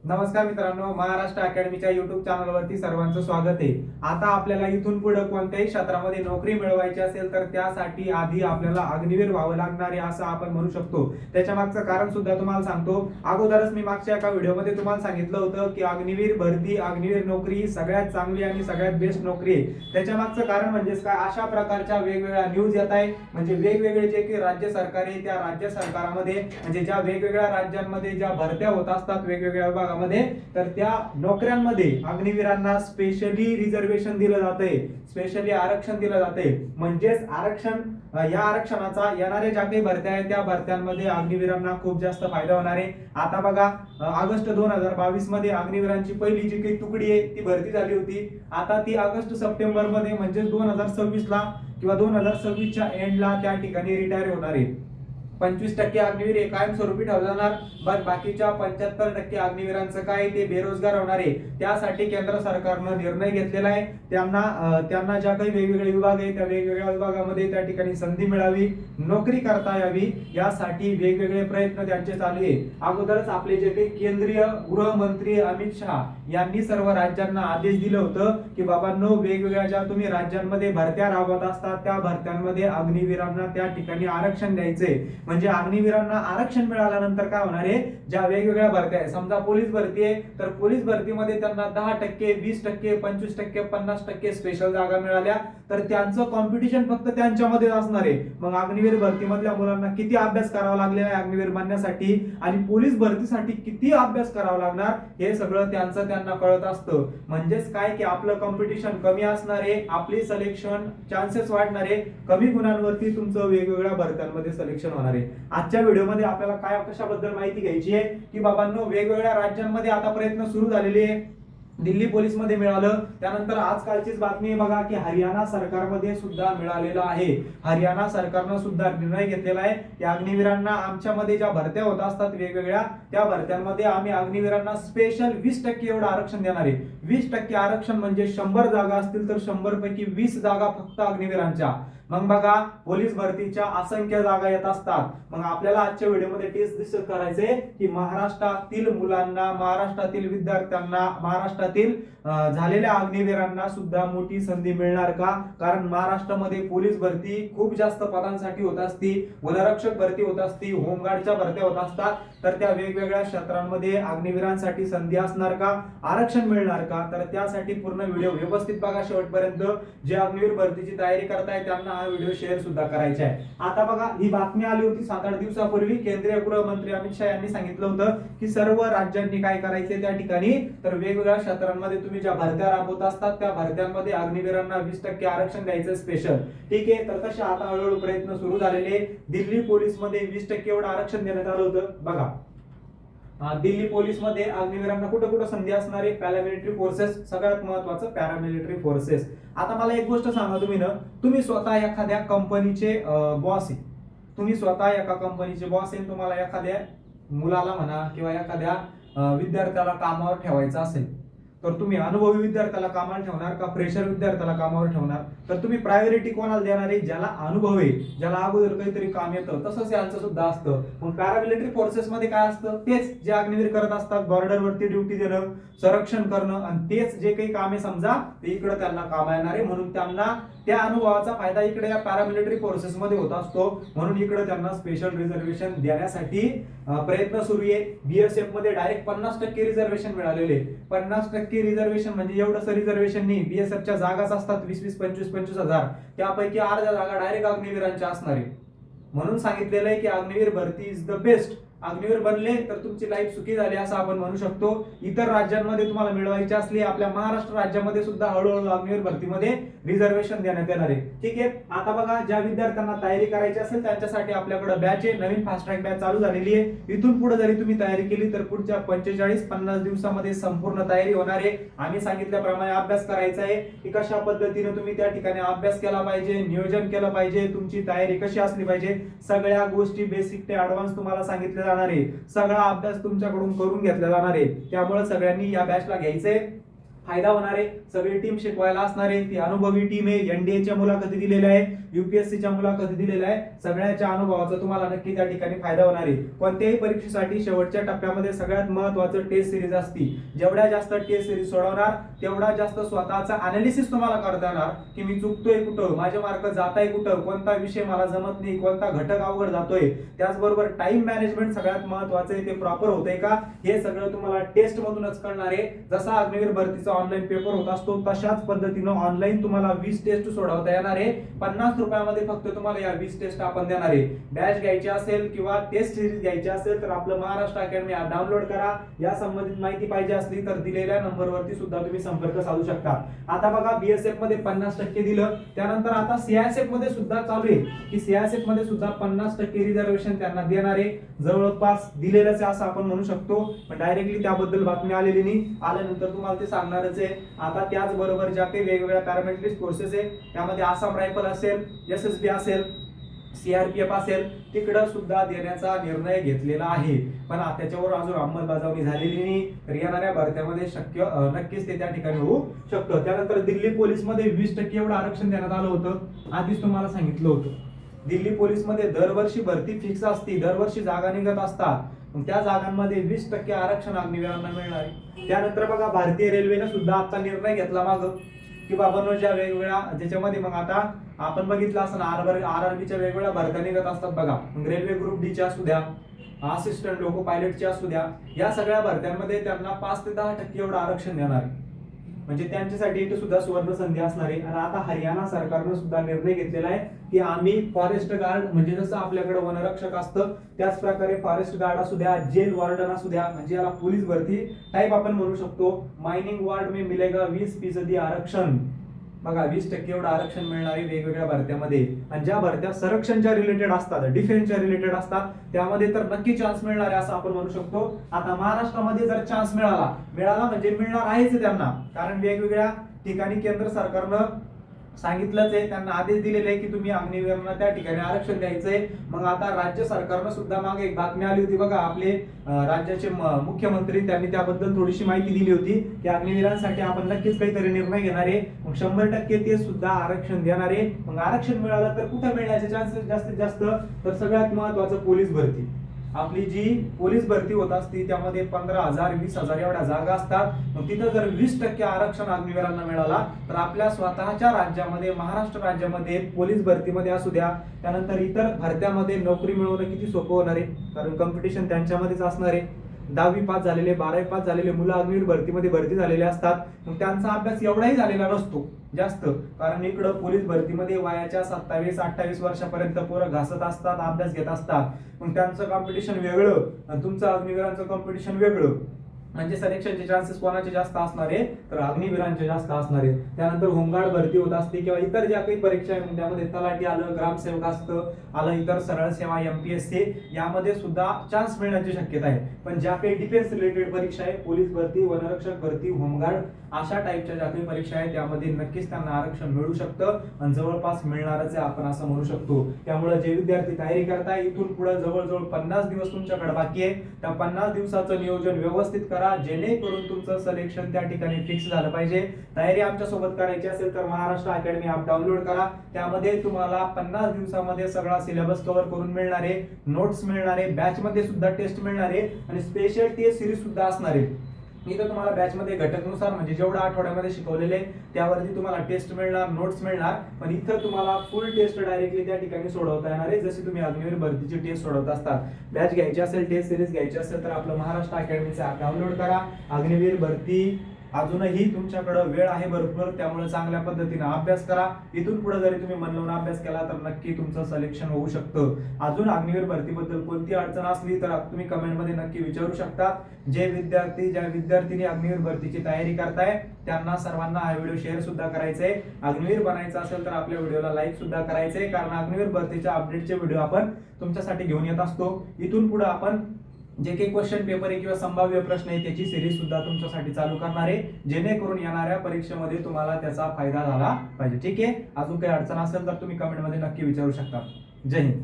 नमस्कार मित्रांनो, महाराष्ट्र अकॅडमीच्या युट्यूब चॅनलवरती सर्वांचं स्वागत आहे। आता आपल्याला इथून पुढे कोणत्याही क्षेत्रामध्ये नोकरी मिळवायची असेल तर त्यासाठी आधी आपल्याला अग्निवीर व्हावं लागणार आहे असं आपण म्हणू शकतो। त्याच्या मागचं कारण सुद्धा तुम्हाला सांगतो। अगोदरच मी मागच्या एका व्हिडिओमध्ये तुम्हाला सांगितलं होतं की अग्निवीर भरती, अग्निवीर नोकरी सगळ्यात चांगली आणि सगळ्यात बेस्ट नोकरी आहे। त्याच्या मागचं कारण म्हणजे काय, अशा प्रकारच्या वेगवेगळ्या न्यूज येत आहे, म्हणजे वेगवेगळे जे की राज्य सरकार आहे त्या राज्य सरकारामध्ये म्हणजे ज्या वेगवेगळ्या राज्यांमध्ये ज्या भरत्या होत असतात वेगवेगळ्या विभागामध्ये, तर त्या नोकऱ्यांमध्ये अग्निवीरांना स्पेशली रिझर्वेशन दिलं जातंय, स्पेशली आरक्षण दिलं जातंय। म्हणजेच आरक्षण, या आरक्षणाचा येणाऱ्या ज्या काही भरत्या आहेत त्या भरत्यांमध्ये अग्निवीरांना खूप जास्त फायदा होणार आहे। आता बघा, ऑगस्ट 2022 मध्ये अग्निवीरांची पहिली जी काही तुकडी आहे ती भरती झाली होती। आता ती ऑगस्ट सप्टेंबर मध्ये म्हणजे 2026 ला किंवा 2026 च्या एंडला त्या ठिकाणी रिटायर होणार आहे। 25% अग्निवीर हे कायमस्वरूपी ठेवले जाणार, पण बाकीच्या 75% अग्निवीरांचं काय, ते बेरोजगार होणार आहे। त्यासाठी केंद्र सरकारनं निर्णय घेतलेला आहे, त्यांना ज्या काही वेगवेगळे विभाग आहेत त्या वेगवेगळ्या विभागामध्ये त्या ठिकाणी संधी मिळावी, नोकरी करता यावी, यासाठी वेगवेगळे प्रयत्न त्यांचे चालू आहे। अगोदरच आपले जे काही केंद्रीय गृहमंत्री अमित शहा यांनी सर्व राज्यांना आदेश दिलं होतं की बाबांनो, वेगवेगळ्या ज्या तुम्ही राज्यांमध्ये भरत्या राबवत असतात त्या भरत्यांमध्ये अग्निवीरांना त्या ठिकाणी आरक्षण द्यायचे। म्हणजे अग्निवीरांना आरक्षण मिळाल्यानंतर काय होणार आहे, ज्या वेगवेगळ्या भरत्या आहे, समजा पोलीस भरती आहे तर पोलीस भरतीमध्ये त्यांना 10%, 20%, 25%, 50% स्पेशल जागा मिळाल्या तर त्यांचं कॉम्पिटिशन फक्त त्यांच्यामध्ये असणार आहे। मग अग्निवीर भरतीमधल्या मुलांना किती अभ्यास करावा लागलेला आहे अग्निवीर बनण्यासाठी आणि पोलीस भरतीसाठी किती अभ्यास करावा लागणार हे सगळं त्यांना कळत असतं। म्हणजेच काय की आपलं कॉम्पिटिशन कमी असणार आहे, आपली सिलेक्शन चान्सेस वाढणार आहे, कमी गुणांवरती तुमचं वेगवेगळ्या भरत्यांमध्ये सिलेक्शन होणार आहे। आजच्या व्हिडिओमध्ये आपल्याला काय कशाबद्दल माहिती घ्यायची आहे की बाबांनो, वेगवेगळ्या राज्यांमध्ये आता प्रयत्न सुरू झालेले आहे। दिल्ली पोलीस मध्ये मिळालं, त्यानंतर आजकालचीच बातमी बघा की हरियाणा सरकारमध्ये सुद्धा मिळालेलं आहे। हरियाणा सरकारनं सुद्धा निर्णय घेतलेला आहे की अग्निवीरांना आमच्यामध्ये ज्या भरत्या होत असतात वेगवेगळ्या त्या भरत्यांमध्ये आम्ही अग्निवीरांना स्पेशल 20% एवढं आरक्षण देणार आहे। 20% आरक्षण म्हणजे 100 जागा असतील तर 100 पैकी 20 जागा फक्त अग्निवीरांच्या। मग बघा, पोलीस भरतीच्या असंख्य जागा येत असतात। मग आपल्याला आजच्या व्हिडिओमध्ये टेस्ट डिस्कस करायचे की महाराष्ट्रातील मुलांना, महाराष्ट्रातील विद्यार्थ्यांना, महाराष्ट्रातील झालेल्या अग्निवीरांना सुद्धा मोठी संधी मिळणार का? कारण महाराष्ट्रामध्ये पोलीस भरती खूप जास्त पदांसाठी होत असती, वनरक्षक भरती होत असती, होमगार्डच्या भरत्या होत असतात, तर त्या वेगवेगळ्या क्षेत्रांमध्ये अग्निवीरांसाठी संधी असणार का, आरक्षण मिळणार का? तर त्यासाठी पूर्ण व्हिडिओ व्यवस्थित बघा शेवटपर्यंत। जे अग्निवीर भरतीची तयारी करताय त्यांना हा व्हिडिओ शेअर सुद्धा करायचा आहे। आता बघा, ही बातमी आली होती 7-8 दिवसापूर्वी। केंद्रीय गृहमंत्री अमित शहा यांनी सांगितलं होतं की सर्व राज्यांनी काय करायचे त्या ठिकाणी, तर वेगवेगळ्या क्षेत्रांमध्ये तुम्ही ज्या भरत्या राबवत असतात त्या भरत्यांमध्ये अग्निवीरांना 20% आरक्षण द्यायचं स्पेशल। ठीक आहे, तर तसे आता हळूहळू प्रयत्न सुरू झालेले। दिल्ली पोलीस मध्ये 20% एवढं आरक्षण देण्यात आलं होतं बघा। दिल्ली पोलीस मध्ये अग्निवीरांना कुठं कुठं संधी असणार आहे, पॅरामिलिटरी फोर्सेस, सगळ्यात महत्वाचं पॅरामिलिटरी फोर्सेस। आता मला एक गोष्ट सांगा, तुम्ही स्वतः एखाद्या कंपनीचे बॉस आहे, तुम्ही स्वतः एका कंपनीचे बॉस आहे, तुम्हाला एखाद्या मुलाला म्हणा किंवा एखाद्या विद्यार्थ्याला कामावर ठेवायचं असेल तर तुम्ही अनुभवी विद्यार्थ्याला कामावर ठेवणार का फ्रेशर विद्यार्थ्याला कामावर ठेवणार? तर तुम्ही प्रायोरिटी कोणाला देणार आहे? ज्याला अनुभव आहे, ज्याला अगोदर काहीतरी काम येतं। तसंच यांचं सुद्धा असतं। मग पॅरामिलिटरी फोर्सेस मध्ये काय असतं, तेच जे अग्निवीर करत असतात, बॉर्डरवरती ड्युटी देणं, संरक्षण करणं, आणि तेच जे काही कामे समजा ते इकडे त्यांना काम येणार आहे। म्हणून त्यांना त्या अनुभवाचा फायदा इकडे या पॅरामिलिटरी फोर्सेस मध्ये होत असतो। म्हणून इकडे त्यांना स्पेशल रिझर्वेशन देण्यासाठी प्रयत्न सुरू आहे। बीएसएफ मध्ये डायरेक्ट 50% रिझर्वेशन मिळालेले। 50% रिझर्वेशन म्हणजे एवढंसं रिझर्वेशन नाही, बीएसएफच्या जागाच असतात 20-20, 25-25 हजार, त्यापैकी अर्ध्या जागा डायरेक्ट अग्निवीरांच्या असणार आहे। म्हणून सांगितलेलं आहे की अग्निवीर भरती इज द बेस्ट। अग्निवीर बनले तर तुमची लाईफ सुखी झाली असं आपण म्हणू शकतो। इतर राज्यांमध्ये तुम्हाला मिळवायची असली, आपल्या महाराष्ट्र राज्यामध्ये सुद्धा हळूहळू अग्निवीर भरतीमध्ये रिझर्वेशन देण्यात येणार आहे। ठीक आहे, आता बघा, ज्या विद्यार्थ्यांना तयारी करायची असेल त्यांच्यासाठी आपल्याकडे बॅच आहे, नवीन फास्ट ट्रॅक बॅच चालू झालेली आहे। इथून पुढे जरी तुम्ही तयारी केली तर पुढच्या 45-50 दिवसामध्ये संपूर्ण तयारी होणार आहे। आम्ही सांगितल्याप्रमाणे अभ्यास करायचा आहे की कशा पद्धतीने तुम्ही त्या ठिकाणी अभ्यास केला पाहिजे, नियोजन केलं पाहिजे, तुमची तयारी कशी असली पाहिजे, सगळ्या गोष्टी बेसिक ते ऍडव्हान्स तुम्हाला सांगितल्या जाणार आहे। सगळा अभ्यास तुमच्याकडून करून घेतला जाणार आहे। त्यामुळे सगळ्यांनी या बॅचला घ्यायचंय। फायदा होणार आहे. सगळी टीम शिकवायला असणार आहे, ती अनुभवी टीम आहे. एनडीएच्या मुलाखती दिलेल्या आहे, युपीएससीच्या मुलाखती दिलेल्या आहे. सगळ्याच्या अनुभवाचा तुम्हाला नक्की त्या ठिकाणी फायदा होणार आहे. कोणत्याही परीक्षेसाठी शेवटच्या टप्प्यामध्ये सगळ्यात महत्त्वाचं टेस्ट सिरीज असते. जेवढ्या जास्त टेस्ट सिरीज सोडवणार तेवढा जास्त स्वतःचा अनालिसिस तुम्हाला करता येणार की मी चुकतोय कुठं, माझे मार्क जाताय कुठं, कोणता विषय मला जमत नाही, कोणता घटक अवघड जातोय. त्याचबरोबर टाइम मॅनेजमेंट सगळ्यात महत्त्वाचं आहे, ते प्रॉपर होतंय का हे सगळं तुम्हाला टेस्ट मधूनच कळणार आहे. जसा अग्निवीर भरतीचा ऑनलाईन पेपर होत असतो तशाच पद्धतीनं ऑनलाईन तुम्हाला 20 टेस्ट सोडवता येणार आहे. 50 रुपयामध्ये फक्त तुम्हाला या 20 टेस्ट आपण देणार आहे. बॅच घ्यायची असेल किंवा टेस्ट सिरीज घ्यायची असेल तर आपलं महाराष्ट्र अकॅडमी ॲप डाउनलोड करा. या संबंधित माहिती पाहिजे असली तर दिलेल्या नंबरवरती सुद्धा तुम्ही संपर्क साधू शकता. आता बघा बीएसएफ मध्ये 50% दिलं, त्यानंतर आता सीआयएसएफ मध्ये सुद्धा चालू आहे की सीआयएसएफ मध्ये सुद्धा 50% रिझर्वेशन त्यांना देणार आहे. जवळपास दिलेलंच आहे असं आपण म्हणू शकतो, पण डायरेक्टली त्याबद्दल बातमी आलेली नाही. आल्यानंतर तुम्हाला ते सांगणारच आहे. आता त्याचबरोबर ज्या काही वेगवेगळ्या पॅरामिलिटरी कोर्सेस आहे त्यामध्ये आसाम रायफल असेल, एसएसबी असेल, सीआरपीएफ असेल, तिकडं सुद्धा देण्याचा निर्णय घेतलेला आहे. पण त्याच्यावर अजून अंमलबजावणी झालेली नाही. तर येणाऱ्या भरत्यामध्ये नक्कीच ते त्या ठिकाणी होऊ शकतं. त्यानंतर दिल्ली पोलीस मध्ये 20% एवढं आरक्षण देण्यात आलं होतं. आधीच तुम्हाला सांगितलं होतं दिल्ली पोलीस मध्ये दरवर्षी भरती फिक्स असते, दरवर्षी जागा निघत असतात. त्या जागांमध्ये 20% आरक्षण अग्निवीरांना मिळणार आहे. त्यानंतर बघा भारतीय रेल्वेने सुद्धा आता निर्णय घेतला मागं की बाबांनो ज्या वेगवेगळ्या ज्याच्यामध्ये मग आता आपण बघितलं असं आरआरबीच्या वेगवेगळ्या भरत्या निघत असतात बघा. मग रेल्वे ग्रुप डीच्या असू द्या, असिस्टंट लोको पायलटच्या असू द्या, या सगळ्या भरत्यांमध्ये त्यांना 5 ते 10% एवढं आरक्षण देणार आहे. म्हणजे त्यांच्यासाठी इथे सुद्धा सुवर्ण संधी असणार आहे. आणि आता हरियाणा सरकारनं सुद्धा निर्णय घेतलेला आहे की आम्ही फॉरेस्ट गार्ड म्हणजे जसं आपल्याकडे वनरक्षक असतं त्याच प्रकारे फॉरेस्ट गार्ड असू द्या, जेल वॉर्डन असू द्या, म्हणजे याला पोलीस भरती टाइप आपण म्हणू शकतो. मायनिंग वार्ड में मिलेगा 20% आरक्षण. बघा 20% एवढं आरक्षण मिळणार आहे वेगवेगळ्या भरत्यामध्ये. आणि ज्या भरत्या संरक्षणच्या रिलेटेड असतात, डिफेन्सच्या रिलेटेड असतात, त्यामध्ये तर नक्की चान्स मिळणार आहे असं आपण म्हणू शकतो. आता महाराष्ट्रामध्ये जर चान्स मिळाला म्हणजे मिळणार आहेच त्यांना, कारण वेगवेगळ्या ठिकाणी केंद्र सरकारनं सांगितलंच आहे, त्यांना आदेश दिलेले आहे की तुम्ही अग्निवीरांना त्या ठिकाणी आरक्षण द्यायचंय. मग आता राज्य सरकारनं सुद्धा मागे एक बातमी आली होती बघा, आपले राज्याचे मुख्यमंत्री त्यांनी त्याबद्दल थोडीशी माहिती दिली होती की अग्निवीरांसाठी आपण नक्कीच काहीतरी निर्णय घेणार आहे. मग 100% ते सुद्धा आरक्षण देणार आहे. मग आरक्षण मिळालं तर कुठे मिळण्याचे चान्सेस जास्तीत जास्त, तर सगळ्यात महत्वाचं पोलीस भरती. आपली जी पोलीस भरती होत असती त्यामध्ये 15,000 20,000 एवढ्या जागा असतात. मग तिथं जर 20% आरक्षण अग्निवीरांना मिळाला तर आपल्या स्वतःच्या राज्यामध्ये, महाराष्ट्र राज्यामध्ये पोलीस भरतीमध्ये असू द्या, त्यानंतर इतर भरत्यामध्ये नोकरी मिळवणं किती सोपं होणार आहे, कारण कॉम्पिटिशन त्यांच्यामध्येच असणार आहे. 10वी पास झालेले, 12वी पास झालेले मुलं अग्निवीर भरतीमध्ये भरती झालेले असतात. मग त्यांचा अभ्यास एवढाही झालेला नसतो जास्त, कारण इकडं पोलीस भरतीमध्ये वयाच्या 27-28 वर्षापर्यंत पोरं घासत असतात, अभ्यास घेत असतात. मग त्यांचं कॉम्पिटिशन वेगळं आणि तुमचं अग्निवीरांचं कॉम्पिटिशन वेगळं. म्हणजे सिलेक्शनचे चान्सेस कोणाचे जास्त असणार आहे, तर अग्निवीरांचे जास्त असणार आहे. त्यानंतर होमगार्ड भरती होत असते किंवा इतर ज्या काही परीक्षा आहे त्यामध्ये तलाठी आलं, ग्रामसेवक असतं आलं, इतर सरळ सेवा एमपीएससी, यामध्ये सुद्धा चान्स मिळण्याची शक्यता आहे. पण ज्या काही डिफेन्स रिलेटेड परीक्षा आहे, पोलीस भरती, वनरक्षक भरती, होमगार्ड, अशा टाईपच्या ज्या काही परीक्षा आहेत त्यामध्ये नक्कीच त्यांना आरक्षण मिळू शकतं आणि जवळपास मिळणारच आहे आपण असं म्हणू शकतो. त्यामुळे जे विद्यार्थी तयारी करताय, इथून पुढे जवळजवळ 50 दिवस तुमच्याकडे बाकी आहे. त्या 50 दिवसाचं नियोजन व्यवस्थित करा, जेणेकरून तुमचं सिलेक्शन त्या ठिकाणी फिक्स झालं पाहिजे. तयारी आमच्या सोबत करायची असेल तर महाराष्ट्र अकॅडमी ॲप डाउनलोड करा. त्यामध्ये तुम्हाला 50 दिवसामध्ये सगळा सिलेबस कव्हर करून मिळणार आहे, नोट्स मिळणार आहे, बॅच मध्ये सुद्धा टेस्ट मिळणार आहे आणि स्पेशल टेस्ट सिरीज सुद्धा असणार आहे. इथं तुम्हाला बॅच मध्ये घटकनुसार म्हणजे जेवढं आठवड्यामध्ये शिकवलेले त्यावरती तुम्हाला टेस्ट मिळणार, नोट्स मिळणार. पण इथं तुम्हाला फुल टेस्ट डायरेक्टली त्या ठिकाणी सोडवता येणार आहे, जशी तुम्ही अग्निवीर भरतीची टेस्ट सोडवत असतात. बॅच घ्यायची असेल, टेस्ट सिरीज घ्यायची असेल तर आपलं महाराष्ट्र अकॅडमीचं ॲप डाउनलोड करा. अग्निवीर भरती अजूनही तुमच्याकडे वेळ आहे भरपूर, त्यामुळे चांगल्या पद्धतीने अभ्यास करा. इथून पुढे जरी तुम्ही मन लावून अभ्यास केला तर नक्की तुमचं सिलेक्शन होऊ शकतं. अजून अग्निवीर भरतीबद्दल कोणती अडचण असली तर तुम्ही कमेंटमध्ये नक्की विचारू शकता. जे विद्यार्थी, ज्या विद्यार्थिनी अग्निवीर भरतीची तयारी करताय त्यांना सर्वांना हा व्हिडिओ शेअर सुद्धा करायचंय. अग्निवीर बनायचं असेल तर आपल्या व्हिडिओला लाईक सुद्धा करायचंय, कारण अग्निवीर भरतीच्या अपडेटचे व्हिडिओ आपण तुमच्यासाठी घेऊन येत असतो. इथून पुढे आपण जे काही क्वेश्चन पेपर आहे किंवा संभाव्य प्रश्न आहे त्याची सिरीज सुद्धा तुमच्यासाठी चालू करणार आहे, जेणेकरून येणाऱ्या परीक्षेमध्ये तुम्हाला त्याचा फायदा झाला पाहिजे. ठीक आहे, अजून काही अडचण असेल तर तुम्ही कमेंटमध्ये नक्की विचारू शकता. जय हिंद.